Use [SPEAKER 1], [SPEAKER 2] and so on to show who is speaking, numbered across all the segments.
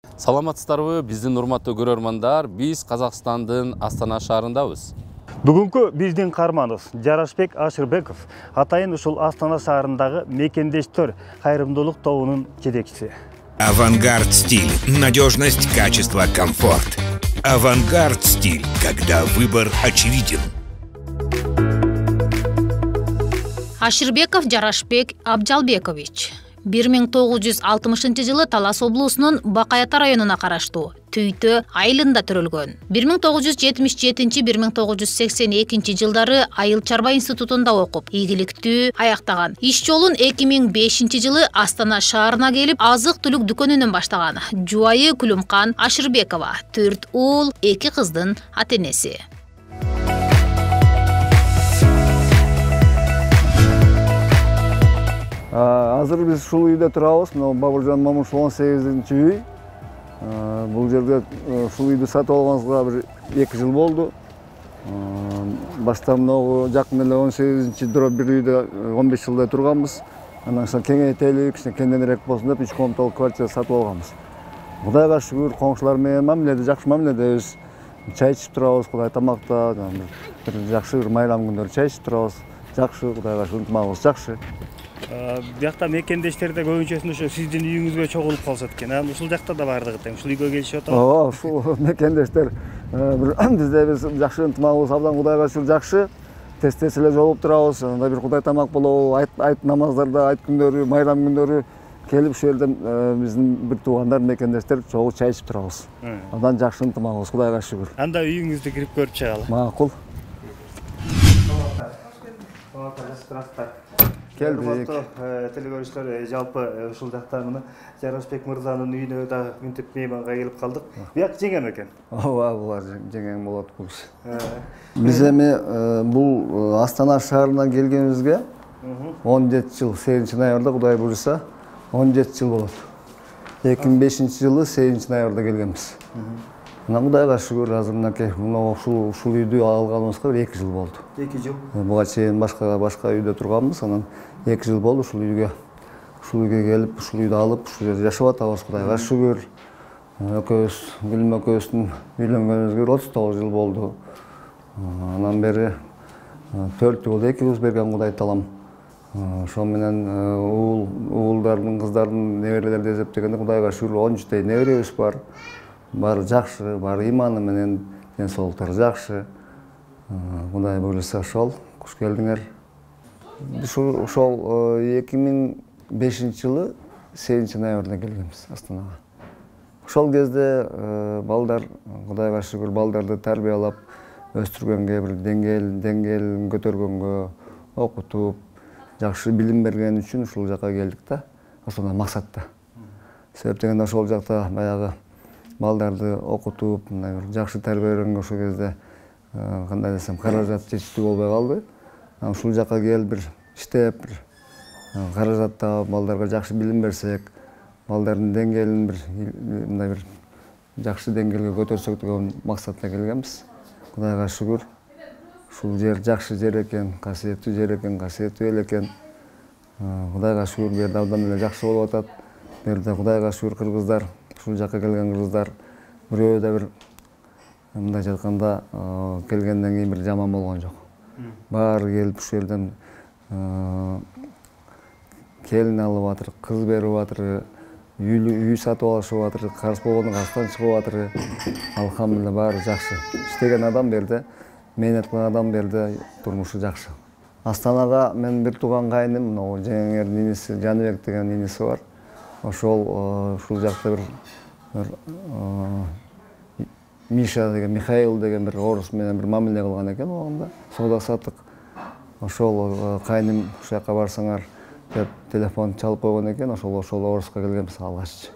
[SPEAKER 1] Саламатсыздарбы, биздин урматтуу көрөрмандар, биз Казакстандын Астана шаарындабыз.
[SPEAKER 2] Бүгүнкү биздин каарманыбыз Жарашбек Ашырбеков атайын ушул Астана шаарындагы мекендештер кайрымдуулук тобунун жетекчиси.
[SPEAKER 3] Авангард стиль. Надежность, качество, комфорт. Авангард стиль, когда выбор очевиден.
[SPEAKER 4] Ашырбеков Жарашбек Абжалбекович 1960-жылы Талас облусунун Бакаята районуна караштуу Түйтө айылында төрөлгөн. 1977-1982 жылдары Айыл чарба институтунда окуп, ийгиликтүү аяктаган. Иш жолун 2005 жылы Астана шаарына келип, азык-түлүк дүкөнүнөн баштаган. Жубайы Күлүмкан Ашырбекова 4 уул, 2 кыздын ата-энеси.
[SPEAKER 5] Азыр биз ушул үйдө турабыз. Бабыржан Момушев 18-чи үй. Бул жерде ушул үйдү сатып алганыбызга бир 2 жыл болду. Баштап жакын эле 18-чи дроп бир үйдө 15 жылдай турганбыз. Андан соң кеңейтели, кичине кеңденирээк болсун деп 3 комнаталык квартира сатып алганбыз. Кудайга шүгүр, коңшулар менен мамиледе, жакшы мамиледебиз. Чай ичип турабыз, Кудай тамакта, бир жакшы бир майрам күндөрү чай ичип турабыз. Жакшы, Кудайга шүгүр, ынтымагыбыз жакшы.
[SPEAKER 2] Биякта мекендештерде көбүнчөсүн ошо сиздин үйүңүзгө чогулуп калышат экен. Ушул жакта да бардыгы тең ушул үйгө келишип атат.
[SPEAKER 5] Ооба, ушул мекендештер бизде биз жакшы ынтымагыбыз абдан Кудайга шүгүр жакшы. Тез-тез эле жолугуп турабыз. Анда бир Кудай тамак болобу, айт намаздарда, айт күндөрү, майрам күндөрү келип ушул жерден биздин бир туугандар, мекендештер чогуу чай ичип турабыз. Абдан жакшы ынтымагыбыз, Кудайга шүгүр.
[SPEAKER 2] Анда үйүңүздү кирип көрүп чыгалы.
[SPEAKER 5] Макул.
[SPEAKER 2] Келдик. Телекөрүүчүлөр, жалпы ушул жакта мына Жарашбек мырзанын үйүнө да мынтип мейманга келип калдык. Бияк жеңем экен.
[SPEAKER 5] Ооба, булар жеңем болот бул. Биз эми бул Астана шаарына келгенибизге 17 жыл, 8-ноябрда Кудай буйруса 17 жыл болот. 2005-жылы 8-ноябрда келгенбиз. Мына Кудайга шүгүр, азыр мынакей ушул үйдү алганыбызга 2 жыл болду.
[SPEAKER 2] 2 жыл.
[SPEAKER 5] Буга чейин башка үйдө турганбыз, анан 2 жыл болду ушул үйгө келип, ушул үйдү алып, ушул жерде жашап атабыз, Кудайга шүгүр. Экөөбүз, Гүлүм экөөбүздүн үйлөнгөнүбүзгө 39 жыл болду. Анан бери 4 уул, 2 кыз берген Кудай таалам. Ошо менен уулдардын, кыздардын неберелерди эсептегенде Кудайга шүгүр 13 неберебиз бар. Баары жакшы, баары иманы менен, ден соолуктары жакшы. Кудай буйруса ошол, куш келдиңер. Ошол 2005-жылы 8-ноябрда келгенбиз Астанага. Ошол кезде балдар, Кудайга шүгүр, балдарды тарбиялап, өстүргөнгө, бир деңгээлин көтөргөнгө, окутуп, жакшы билим берген үчүн ушул жака келдик да, ошондой максатта. Себеп дегенде ошол жакта баягы балдарды окутуп, жакшы тарбия бергенге ошол кезде кандай десем, каражат жетиштүү болбой калды. Ушул жака келип бир иштеп, бир каражат таап, балдарга жакшы билим берсек, балдардын деңгээлин мындай бир жакшы деңгээлге көтөрсөк деген максатта келгенбиз. Кудайга шүгүр, ушул жер жакшы жер экен, касиеттүү жер экен, касиеттүү эл экен. Кудайга шүгүр, бу жерде абдан эле жакшы болуп атат. Бу жерде Кудайга шүгүр кыргыздар, ушул жака келген кыргыздар бирөө да бир мындайча айтканда келгенден кийин бир жаман болгон жок. Баары келип ушул жерден келин алып атыр, кыз берип атыр, үй сатып алышып атыр, карыз болгондо кастан чыгып атыр. Алхамдулилла, баары жакшы. Иштеген адам берди, мээнет кылган адам берди, турмушу жакшы. Астанага мен бир тууган кайным, жеңеңердин иниси, Жаныбек деген иниси бар. Ушул жакта бир Миша деген, Михаил деген бир орус менен бир мамиле кылган экен оғанда. Соода саттык. Ошол кайным ушул жака барсаңар деп телефон чалып койгон экен. Ошол Оруска келгенбиз алгаччы.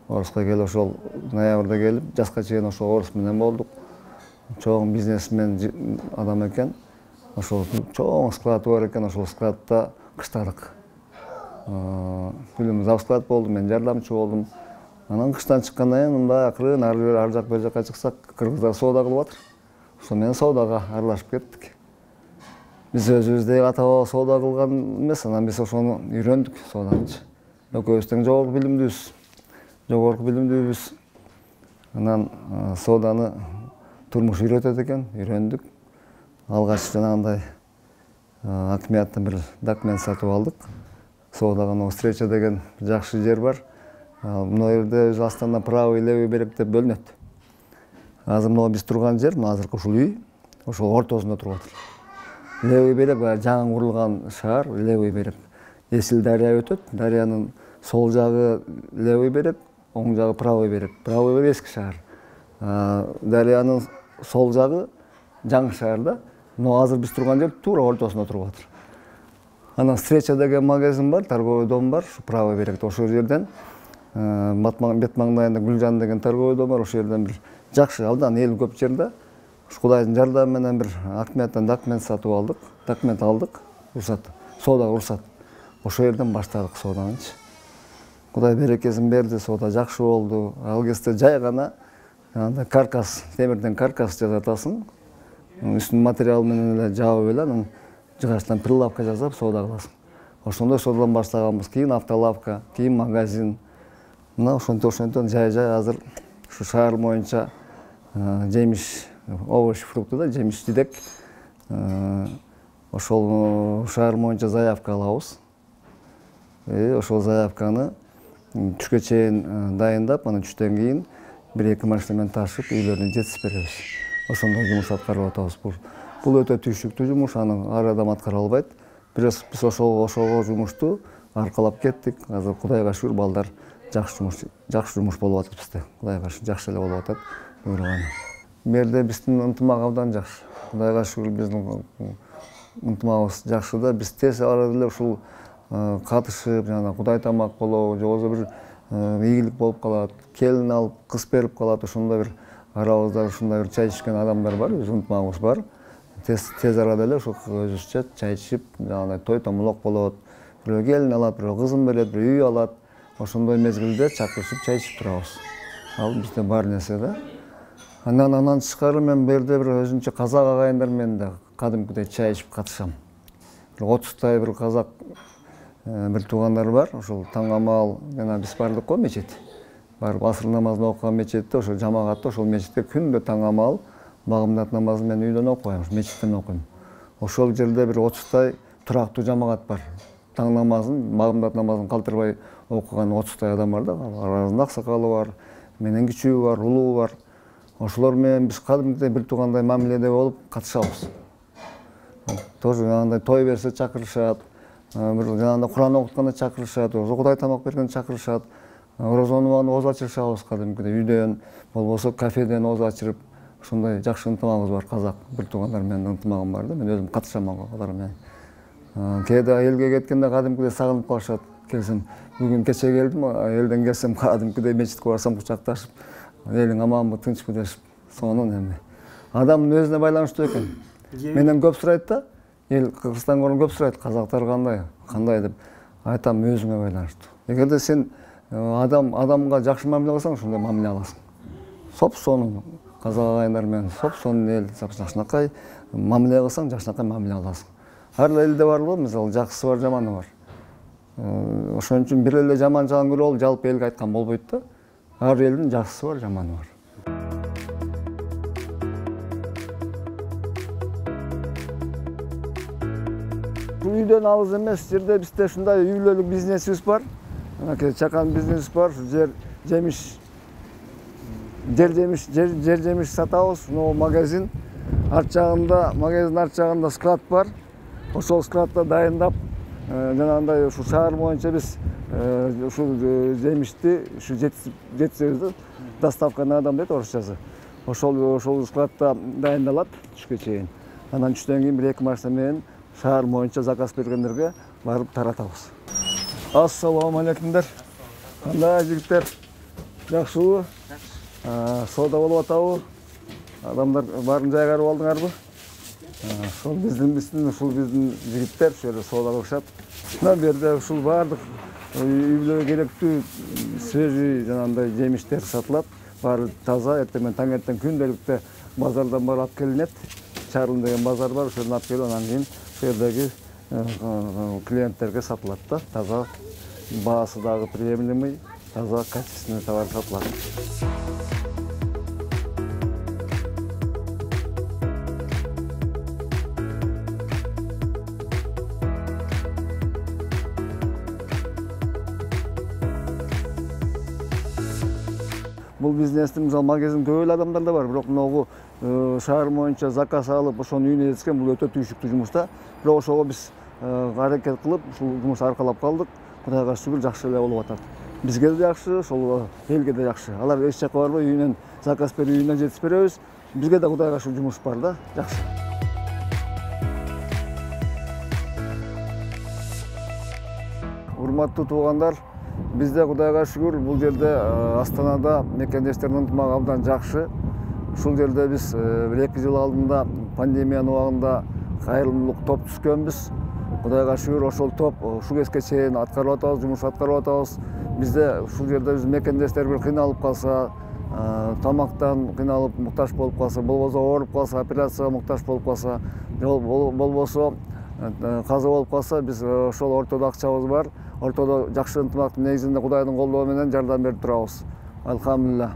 [SPEAKER 5] Оруска келип, ошол ноябрда келип, жазга чейин ошол орус менен болдук. Чоң бизнесмен адам экен. Ошол чоң склады бар экен, ошол складта кыштадык. Күлүмүз склад болду, мен жардамчы болдум. Анан кыштан чыккандан кийин мындай акырын ар жак бер жакка чыксак, кыргыздар соода кылып атыр. Ошо менен соодага аралашып кеттик. Биз өзүбүздөй ата-баба соода кылган эмес, анан биз ошону үйрөндүк соодачы. Экөөбүз тең жогорку билимдүүбүз. жогорку билимдүүбүз. Анан сооданы турмуш үйрөтөт экен, үйрөндүк. Алгач жанагындай акиматтан бир документ сатып алдык. Соодагы встреча деген жакшы жер бар. Мына жерде Астана правый, левый берек деп бөлүнөт. Азыр мына биз турган жер, азыркы ушул үй, ошол ортосунда туруп атат. Левый берек жаңы курулган шаар, левый берек. Эсил дарыя өтөт. Дарыянын сол жагы левый берек, оң жагы правый берек. Правый берек эски шаар. Дарыянын сол жагы жаңы шаарда. Но азыр биз турган жер туура ортосунда туруп атат. Анан встреча деген магазин бар, торговый дом бар, правый беректе. Ошол жерден бет маңдайында Гүлжан деген торговый дом бар, ошол жерден бир жакшы алдан эл көп жерде. Кудайдын жардамы менен бир акиматтан документ сатып алдык, документ алдык, уруксат, соодага уруксат. Ошол жерден баштадык сооданычы. Кудай берекесин берди, соода жакшы болду. Ал кезде жай гана каркас, темирден каркас жасатасың. Үстүн материал менен эле жаап эле, анан жыгачтан прилавка жасап соода кыласың. Ошондой соодадан баштаганбыз. Кийин автолавка, кийин магазин. Мына ошентип жай азыр ушу шаар боюнча жемиш, овощ, фрукты да, жемиш жидек. Ошол шаар боюнча заявка алабыз. Ошол заявканы түшкө чейин дайындап, анан түштөн кийин 1-2 машина менен ташып үйлөрүнө жеткизип беребиз. Ошондой жумуш аткарып атабыз. Бул өтө түйшүктүү жумуш, аны ар адам аткара албайт. Биз ошол жумушту аркалап кеттик. Азыр Кудайга шүгүр, балдар жакшы жумуш болуп атат бизде. Кудайга шүгүр, жакшы эле болуп атат. Буйруганы. Мерде биздин ынтымак абдан жакшы. Кудайга шүгүр, биздин ынтымагыбыз жакшы да. Биз тез арада эле ушул катышып, жана Кудай тамак болобу, же болбосо бир ийгилик болуп калат, келин алып, кыз берип калат, ошондой бир арабызда ушундай бир чай ичкен адамдар бар, өз ынтымагыбыз бар. Тез арада эле ошол өзүбүзчө чай ичип, жанагындай той томолок болот. Бирөө келин алат, бирөө кызын берет, бирөө үй алат. Ошондой мезгилде чакырышып чай ичип турабыз. Ал бизде бар нерсе да. Анан тышкары мен берде бир өзүнчө казак агайындар менен да кадимкидей чай ичип катышам. 30-тай бир казак бир туугандар бар. Ошол Таңамал жана биз бардык го мечит. Барып асыр намазын окуган мечитте, ошол жамаатта, ошол мечитте күндө Таңамал багымдат намазын мен үйдөн окуйм, мечиттен окуйм. Ошол жерде бир 30-тай турактуу жамаат бар. Таң намазын, багымдат намазын калтырбай окуган 30-тай адам бар да. Арасында аксакалы бар, менен кичүүбү бар, улуу бар. Ошолор менен биз кадимкидей бир туугандай мамиледе болуп катышабыз. Тоже жанагындай той берсе чакырышат, бир жанагындай Куран окутканда чакырышат, Кудай тамак бергенде чакырышат. Орозону ооз ачырышабыз кадимкидей үйдөн, болбосо кафеден ооз ачырып, ошондой жакшы ынтымагыбыз бар. Казак бир туугандар менен ынтымагым бар да. Мен өзүм катышам алар менен. Кээде элге кеткенде кадимкидей сагынып калышат. Келсем, бүгүн кече келдим, элден келсем кадимкидей мечитке барсам кучакташып, элиң аманбы, тынчпы дешип, сонун эми. Адамдын өзүнө байланыштуу экен. Менен көп сурайт да, эл Кыргызстан көрүн көп сурайт, казактар кандай деп. Айтам, өзүңө байланыштуу. Эгерде сен адамга жакшы мамиле кылсаң, ошондой мамиле аласың. Соп-сонун казак агайындар менен соп-сонун эл, жакшынакай мамиле кылсаң, жакшынакай мамиле аласың. Ар элде бар го, мисалы жакшысы бар, жаманы бар. Ошон үчүн бир эле жаман көрүп алып, жалпы элге айткан болбойт да. Ар элдин жакшысы бар, жаманы бар. Үйдөн алыс эмес жерде бизде ушундай үйлөлүк бизнесибиз бар. Чакан бизнес бар, жер жемиш сатабыз. Магазин арт жагында склад бар. Ошол складда дайындап, жанагындай ушу шаар боюнча биз ушул жемишти жеткизебиз. Доставка на дом дейт орусчасы. Ошол складда дайындалат түшкө чейин. Анан түштөн кийин 1-2 машина менен шаар боюнча заказ бергендерге барып таратабыз. Ассаламу алейкумдар. Кандай жигиттер? Жакшыбы? Соода болуп атабы? Адамдар баарын жайгарып алдыңарбы? Ушул биздин жигиттер ушул соода кылышат. Мына жерде ушул баардык үйлөргө керектүү свежий жанагындай жемиштер сатылат. Баары таза, эртең менен таңертең күнделикте базардан барып алып келинет. Чарым деген базар бар, ошодон алып келип, анан кийин ушул жердеги клиенттерге сатылат да. Таза, баасы дагы приемлемый. таза качественный товар сатылат. Бұл бизнестің магазин көп адамдар да бар, бирок мынау шаар боюнча заказ алып, ошону үйүнө жеткизген бул өтө түйшүктүү жумуш-та. Бирок ошого биз аракет кылып, ушул жумуш аркалап калдык. Кудайга шүгүр, жакшы эле болуп атат. Бизге де жакшы, ошол элге де жакшы. Алар эч жакка барбай үйүнөн заказ берип, үйүнөн жетип беребиз. Бизге де кудайга шүгүр жумуш бар да, жакшы. Урматтуу туугандар, бизде кудайга шүгүр бул жерде Астанада мекендештердин ынтымагы абдан жакшы. Ушул жерде биз 1-2 жыл алдында пандемиянын убагында кайрымдуулук топ түзгөнбүз. Кудайга шүгүр ошол топ ушул кезге чейин аткарып атабыз, жумуш аткарып атабыз. Бизде ушул жерде биз мекендештер бир кыйналып калса, тамактан кыйналып муктаж болуп калса, болбосо ооруп калса, операцияга муктаж болуп калса, болбосо каза болуп калса, биз ошол ортодо акчабыз бар. Ортодо жакшы ынтымактын негизинде Кудайдын колдоо менен жардам берип турабыз. Алхамдулилlah.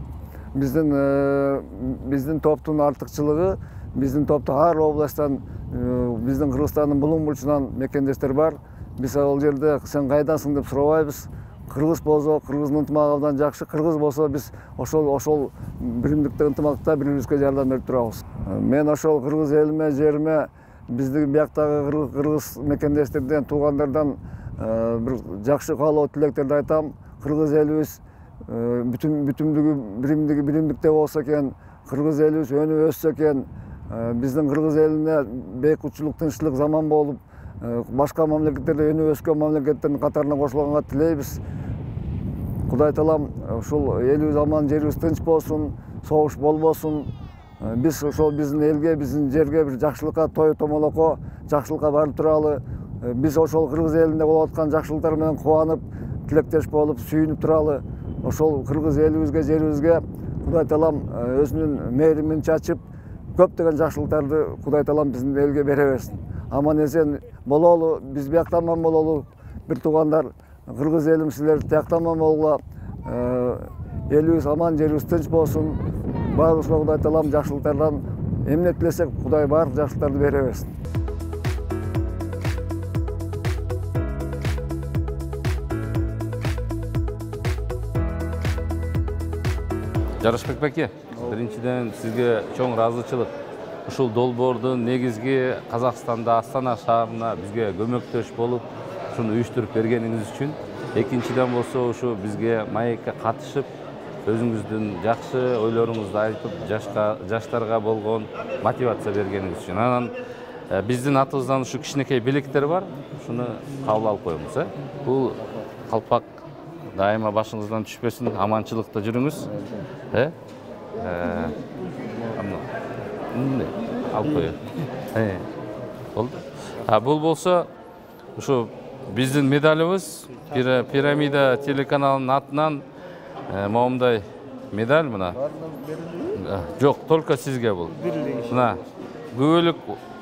[SPEAKER 5] Биздин топтун артыкчылыгы, биздин топто ар областтан, биздин Кыргызстандын булуң бурчунан мекендештер бар. Биз ал жерде сен кайдасың деп сурабайбыз. Кыргыз болсо, Кыргыздын ынтымагы абдан жакшы. Кыргыз болсо биз ошол биримдикте ынтымакта бири-бирибизге жардам берип турабыз. Мен ошол кыргыз элиме, жериме, биздин бияктагы кыргыз мекендештерден, туугандардан bir жакшы каалоо тилектерди айтам. Кыргыз элибиз бүтүндүгү, биримдикте болсо экен, кыргыз элибиз өнүп өссө экен, биздин кыргыз элине бейкутчулук, тынччылык заман болуп, башка мамлекеттерде өнүп өскөн мамлекеттердин катарына кошулганга тилейбиз. Кудай таалам ушул элибиз аман, жерибиз тынч болсун, согуш болбосун. Биз ошол биздин элге, биздин жерге бир жакшылыкка, той томолокко жакшылыкка барып туралы. Биз ошол кыргыз элинде болуп аткан жакшылыктар менен кубанып, тилектеш болуп, сүйүнүп туралы. Ошол кыргыз элибизге, жерибизге Кудай таалам өзүнүн мээримин чачып, көптөгөн жакшылыктарды Кудай таалам биздин элге бере берсин. Аман эсен бололу, биз бияктан аман бололу. Бир туугандар, кыргыз элим силер тияктан аман болгула. Элибиз аман, жерибиз тынч болсун. Баарыбызга Кудай таалам жакшылыктардан эмне тилесек, Кудай баардык жакшылыктарды бере берсин.
[SPEAKER 1] Жарашбек баке, биринчиден сизге чоң ыраазычылык. Ушул долбоордун негизги Казакстанда Астана шаарына бизге көмөктөш болуп, ушуну уюштуруп бергениңиз үчүн. Экинчиден болсо, ушу бизге маекке катышып, өзүңүздүн жакшы ойлоруңузду айтып, жаштарга болгон мотивация бергениңиз үчүн. Анан биздин атыбыздан ушу кичинекей белектер бар, ушуну кабыл алып коебуз. Бул калпак дайыма башыңыздан түшпөсүн, аманчылыкта жүрүңүз. Алып коёюн. Болду. Бул болсо, ушу биздин медалыбыз, Пирамида телеканалынын атынан моундай медаль мына. Жок, только сизге бул. Мына Күбөлүк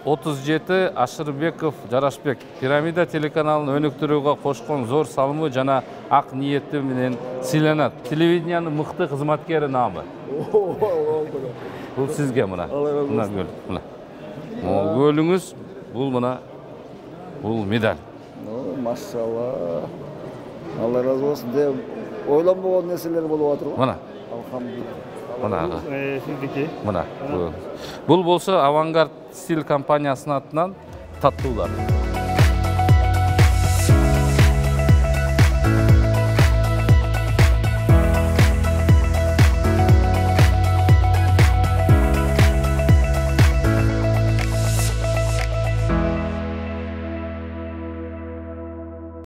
[SPEAKER 1] 37 Ашырбеков Жарашбек Пирамида телеканалын өнүктүрүүгө кошкон зор салымы жана ак ниети менен сыйланат. Телевидениянын мыкты кызматкери наамы. Бул сизге мына. Мына мына. Күбөлүңүз бул мына. Бул медаль.
[SPEAKER 5] Машалла. Алла разы болсун деп ойлонбогон нерселер болуп атыр.
[SPEAKER 1] Мына.
[SPEAKER 5] Алхамдулилlah.
[SPEAKER 2] Сиздики.
[SPEAKER 1] Мына. Бул болсо Авангард стиль компаниясынын атынан таттуулар.